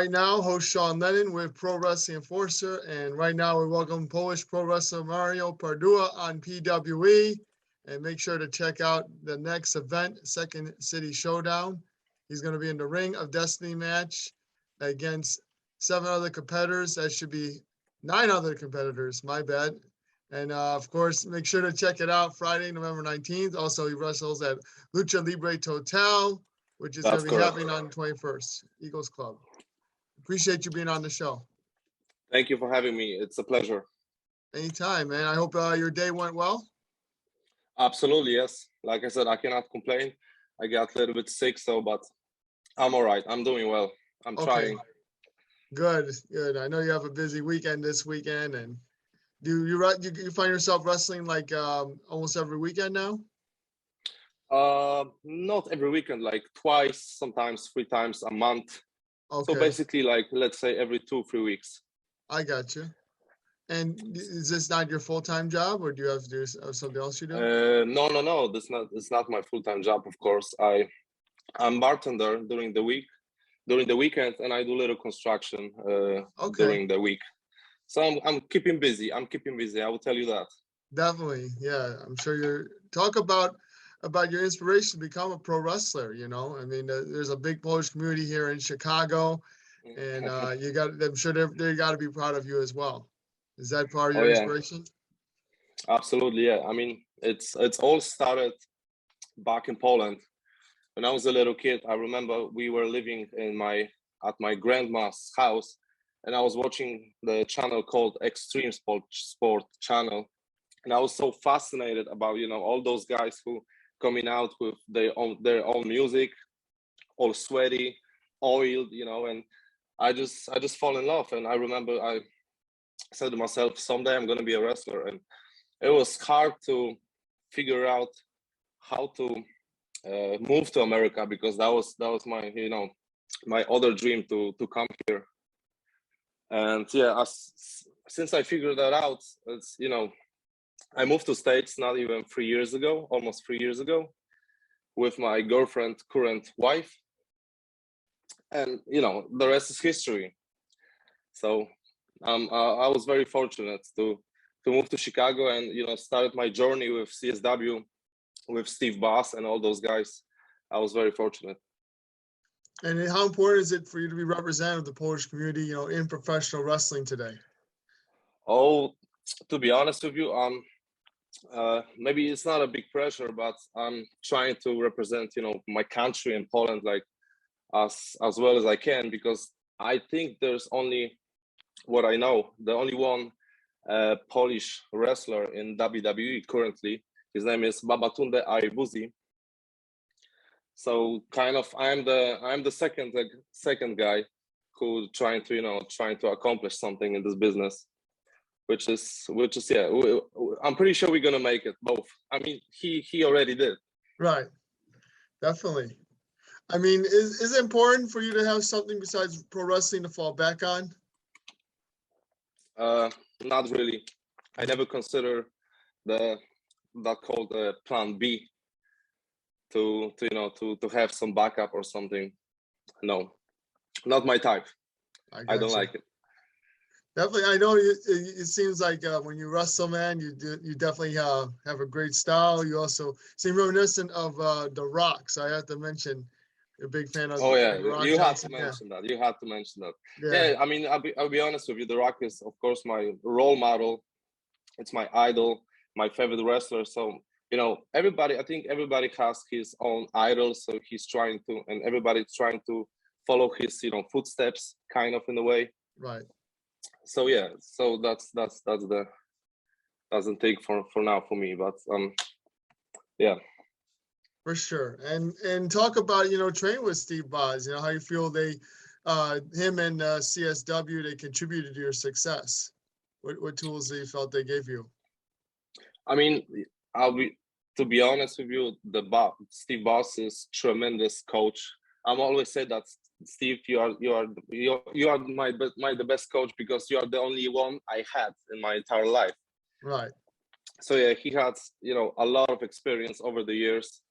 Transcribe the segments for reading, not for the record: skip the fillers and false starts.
right now, host Sean Lennon with Pro Wrestling Enforcer, and right now we welcome Polish Pro Wrestler Mario Pardua on PWE, and make sure to check out the next event, Second City Showdown. He's going to be in the Ring of Destiny match against 7 other competitors. That should be 9 other competitors, my bad. And of course, make sure to check it out Friday, November 19th. Also, he wrestles at Lucha Libre Total, which is going to be happening on the 21st, Eagles Club. Appreciate you being on the show. Thank you for having me. It's a pleasure. Anytime, man. I hope your day went well. Absolutely, yes. Like I said, I cannot complain. I got a little bit sick, but I'm all right. I'm doing well. I'm trying. Good, good. I know you have a busy weekend this weekend, and do you find yourself wrestling like almost every weekend now? Not every weekend, like twice, sometimes 3 times a month. Okay. So basically, like, let's say every 2-3 weeks. I got you. And is this not your full-time job, or do you have to do something else you do? No. It's not my full-time job, of course. I'm bartender during the weekend, and I do little construction during the week. So I'm keeping busy. I will tell you that. Definitely, yeah. I'm sure you're talk about your inspiration to become a pro wrestler. You know, I mean, there's a big Polish community here in Chicago, and I'm sure they got to be proud of you as well. Is that part of your inspiration? Absolutely, yeah. I mean, it's all started back in Poland. When I was a little kid, I remember we were living at my grandma's house, and I was watching the channel called Extreme Sport channel, and I was so fascinated about all those guys who coming out with their own music, all sweaty, oiled, and I just fall in love. And I remember I said to myself, someday I'm going to be a wrestler. And it was hard to figure out how to move to America, because that was my my other dream to come here. And yeah, since I figured that out, it's I moved to States not even 3 years ago, almost 3 years ago, with my girlfriend, current wife, and the rest is history. So I was very fortunate to move to Chicago and start my journey with CSW, with Steve Boz and all those guys. I was very fortunate. And how important is it for you to be representative of the Polish community, in professional wrestling today? Oh, to be honest with you, maybe it's not a big pressure, but I'm trying to represent, my country and Poland like as well as I can, because I think there's only what I know, the only one Polish wrestler in WWE currently. His name is Babatunde Aibuzi. So kind of I'm the second guy who trying to accomplish something in this business, which is yeah, I'm pretty sure we're gonna make it both. I mean, he already did. Right, definitely. I mean, is it important for you to have something besides pro wrestling to fall back on? Not really. I never consider that called plan B to have some backup or something. No, not my type. I don't like it. Definitely, I know it seems like when you wrestle, man, you definitely have a great style. You also seem reminiscent of The Rock. So I have to mention, you're a big fan of. Oh yeah, Rock you Johnson. had to mention that. You had to mention that. Yeah, I mean, I'll be honest with you. The Rock is, of course, my role model. It's my idol, my favorite wrestler. So everybody. I think everybody has his own idol. So he's trying to, and everybody's trying to follow his footsteps, kind of in a way. Right. So yeah, so that's the doesn't take for now for me, but yeah. For sure. And talk about training with Steve Boz. How you feel him and CSW, they contributed to your success. What tools do you felt they gave you? I mean, to be honest with you, Steve Boz is tremendous coach. I'm always say that, Steve, you are the best coach, because you are the only one I had in my entire life. Right. So yeah, he had a lot of experience over the years,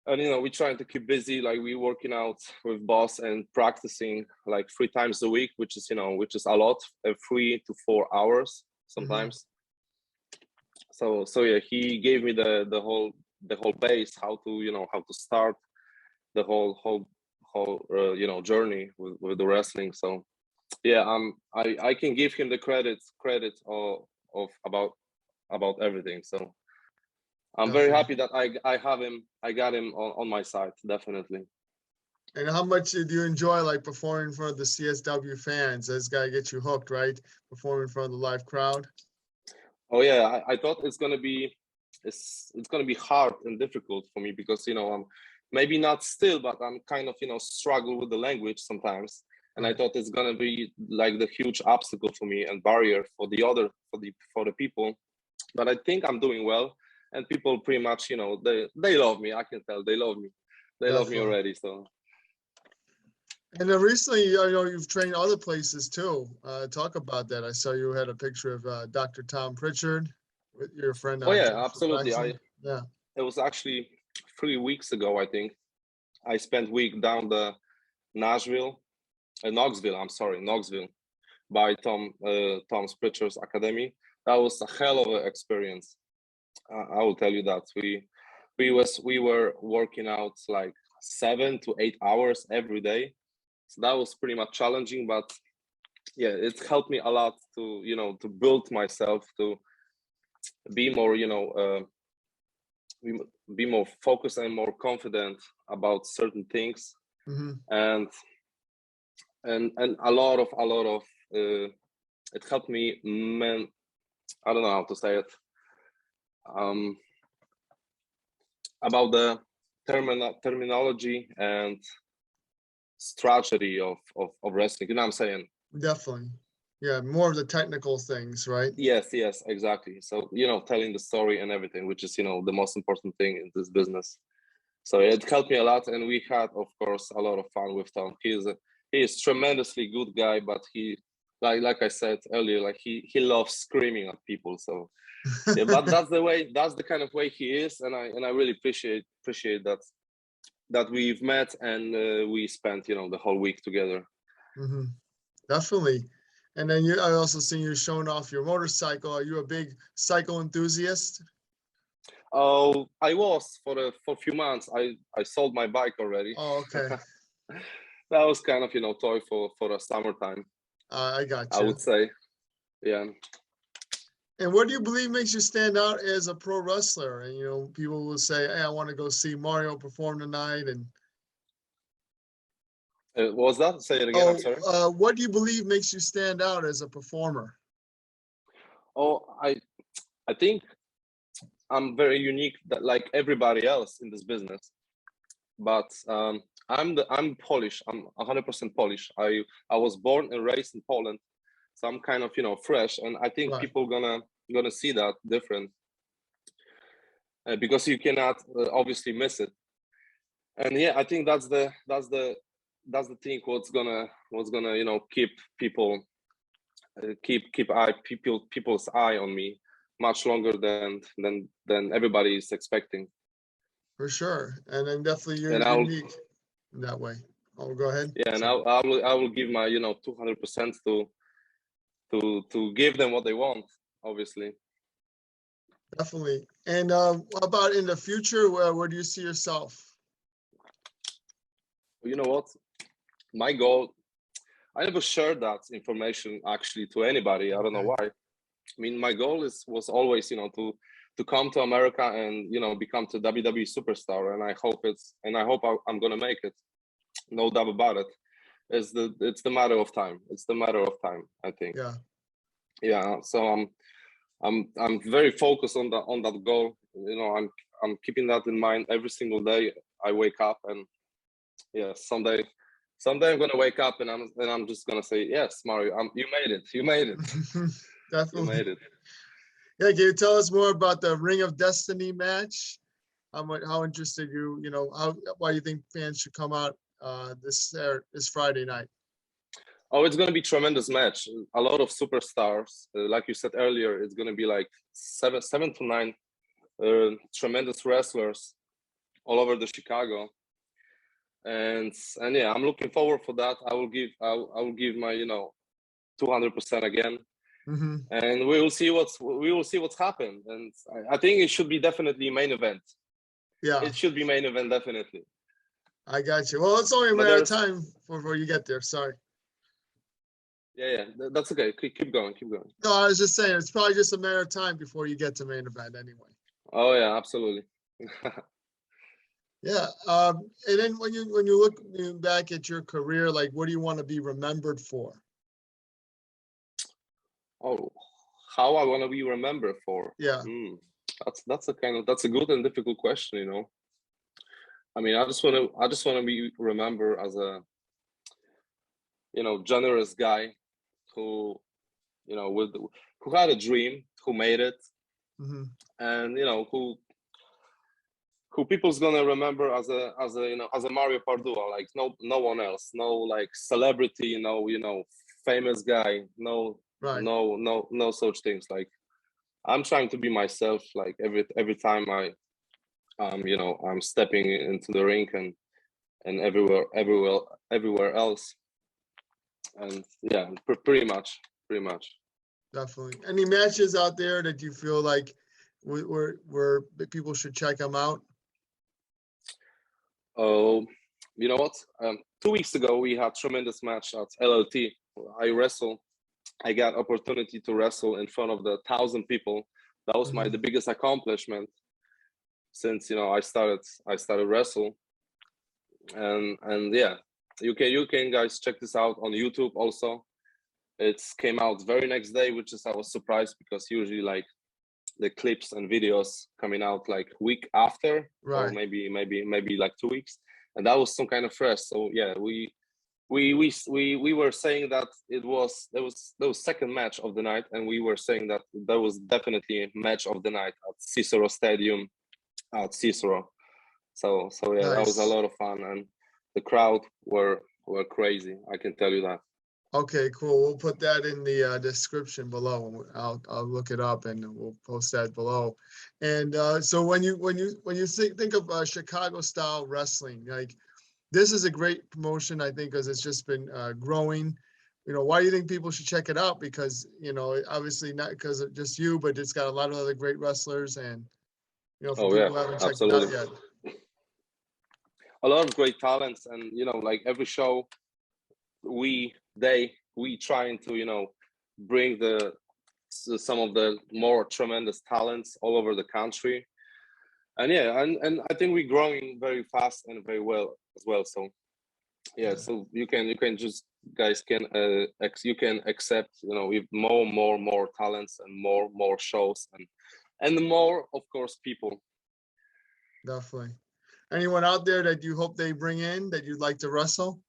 And we're trying to keep busy, like we working out with Boss and practicing like 3 times a week, which is a lot, 3 to 4 hours sometimes. So yeah, he gave me the whole base, how to start the whole journey with the wrestling. So yeah, I can give him the credit of about everything. So I'm very happy that I got him on my side, definitely. And how much did you enjoy like performing in front of the CSW fans? This guy gets you hooked, right? Performing in front of the live crowd. Oh yeah, I thought it's gonna be hard and difficult for me because I'm maybe not still, but I'm kind of struggle with the language sometimes. And I thought it's gonna be like the huge obstacle for me and barrier for the people. But I think I'm doing well, and people pretty much they love me. I can tell they love me. They love me already. So. And then recently, I know you've trained other places too. Talk about that. I saw you had a picture of Dr. Tom Prichard with your friend. Oh yeah, absolutely. It was actually 3 weeks ago, I think. I spent week down the Knoxville, by Tom Prichard's academy. That was a hell of an experience. I will tell you that we were working out like 7 to 8 hours every day. So that was pretty much challenging, but yeah, it helped me a lot to to build myself, to be more be more focused and more confident about certain things. And a lot of it helped me, I don't know how to say it, about the terminology and strategy of wrestling. You know what I'm saying? Definitely. Yeah, more of the technical things, right? Yes, exactly. So telling the story and everything, which is the most important thing in this business. So it helped me a lot, and we had, of course, a lot of fun with Tom. He is tremendously good guy, but he, like I said earlier, like he loves screaming at people. So yeah, but that's the kind of way he is, and I really appreciate that we've met and we spent the whole week together. Definitely. And then I also seen you showing off your motorcycle. Are you a big cycle enthusiast? Oh, I was for a few months. I sold my bike already. Oh, okay. That was kind of toy for the summertime. I got you. I would say, yeah. And what do you believe makes you stand out as a pro wrestler? And people will say, "Hey, I want to go see Mario perform tonight." And what was that? Say it again. I'm sorry. What do you believe makes you stand out as a performer? Oh, I think I'm very unique, that like everybody else in this business. But I'm Polish. I'm 100% Polish. I was born and raised in Poland, so I'm kind of fresh, and I think people gonna see that different because you cannot obviously miss it. And yeah, I think that's the thing what's gonna keep people people's eye on me much longer than everybody is expecting. For sure, and then definitely you're unique in that way. Oh, go ahead. Yeah, and I will give my 200% to give them what they want, obviously. Definitely. And about in the future, where do you see yourself? You know what? My goal, I never shared that information actually to anybody. I don't know why. I mean, my goal was always, to come to America and become the WWE superstar, and I hope I'm gonna make it. No doubt about it. It's the matter of time. It's the matter of time, I think. Yeah. So I'm very focused on that goal. I'm keeping that in mind every single day. I wake up, and yeah, someday I'm gonna wake up and I'm just gonna say, yes, Mario, you made it. Definitely. You made it. Yeah, can you tell us more about the Ring of Destiny match? How interested why you think fans should come out this Friday night? Oh, it's going to be a tremendous match. A lot of superstars. Like you said earlier, it's going to be like seven to nine tremendous wrestlers all over the Chicago. And yeah, I'm looking forward for that. I will give my 200% again, and we will see what's happened. And I think it should be definitely main event. Yeah, it should be main event definitely. I got you. Well, it's only a matter of time before you get there. Sorry. Yeah, that's okay. Keep going. No, I was just saying it's probably just a matter of time before you get to main event anyway. Oh yeah, absolutely. Yeah, and then when you look back at your career, like, what do you want to be remembered for? Oh, how I want to be remembered for? Yeah, that's a good and difficult question. I mean, I just want to be remembered as a generous guy who who had a dream, who made it, and who people's gonna remember as a Mario Pardua, like no one else, no like celebrity, no famous guy, no such things. Like, I'm trying to be myself, like every time I'm stepping into the ring and everywhere else, and yeah, pretty much. definitely. Any matches out there that you feel like where people should check them out? Oh, you know what? 2 weeks ago we had tremendous match at LLT. I got opportunity to wrestle in front of the 1,000 people. That was the biggest accomplishment since I started wrestle. And yeah, you can guys check this out on YouTube also. It came out very next day, which is I was surprised, because usually like the clips and videos coming out like week after, or maybe like 2 weeks, and that was some kind of fresh. So yeah, we were saying that there was second match of the night, and we were saying that there was definitely a match of the night at Cicero Stadium at Cicero. So yeah, nice. That was a lot of fun, and the crowd were crazy, I can tell you that. Okay, cool. We'll put that in the description below. I'll look it up and we'll post that below. And so when you think of Chicago style wrestling, like, this is a great promotion, I think, because it's just been growing. Why do you think people should check it out? Because obviously not because of just you, but it's got a lot of other great wrestlers, and for people who haven't checked it out yet. A lot of great talents, and like every show, we trying to bring some of the more tremendous talents all over the country, and yeah, and I think we're growing very fast and very well as well. So yeah, so you can just guys can you can accept with more talents and more shows and more, of course, people. Definitely. Anyone out there that you hope they bring in that you'd like to wrestle?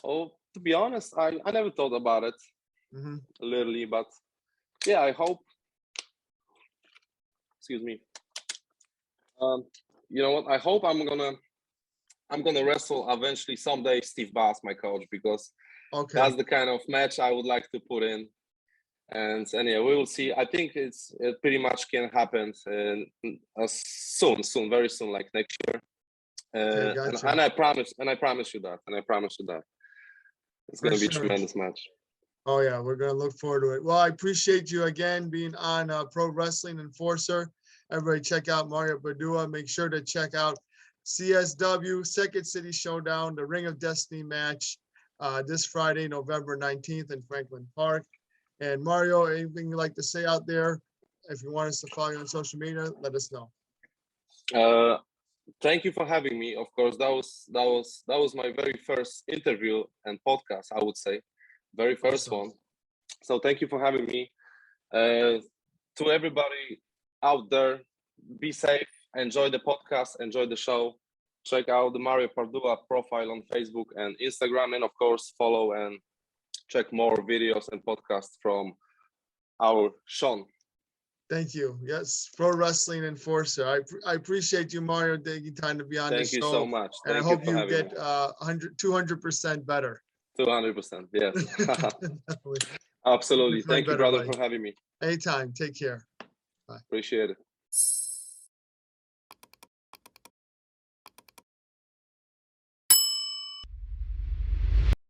Oh, to be honest, I never thought about it, literally, but yeah, I hope. Excuse me. You know what? I hope I'm gonna wrestle eventually someday Steve Boz, my coach, because that's the kind of match I would like to put in. And yeah, we will see. I think it pretty much can happen soon, very soon, like next year. And I promise you that. It's going to be a tremendous match. Oh, yeah. We're going to look forward to it. Well, I appreciate you again being on Pro Wrestling Enforcer. Everybody check out Mario Pardua. Make sure to check out CSW Second City Showdown, the Ring of Destiny match this Friday, November 19th in Franklin Park. And Mario, anything you'd like to say out there? If you want us to follow you on social media, let us know. Thank you for having me. Of course, that was my very first interview and podcast, I would say, very first one. So thank you for having me. To everybody out there, be safe, enjoy the podcast, enjoy the show. Check out the Mario Pardua profile on Facebook and Instagram, and of course follow and check more videos and podcasts from our Sean. Thank you. Yes, Pro Wrestling Enforcer. I appreciate you, Mario, taking time to be on the show. Thank you so much. And I hope you get 200% better. 200%, yes. Absolutely. Thank you, brother, for having me. Anytime. Take care. Bye. Appreciate it.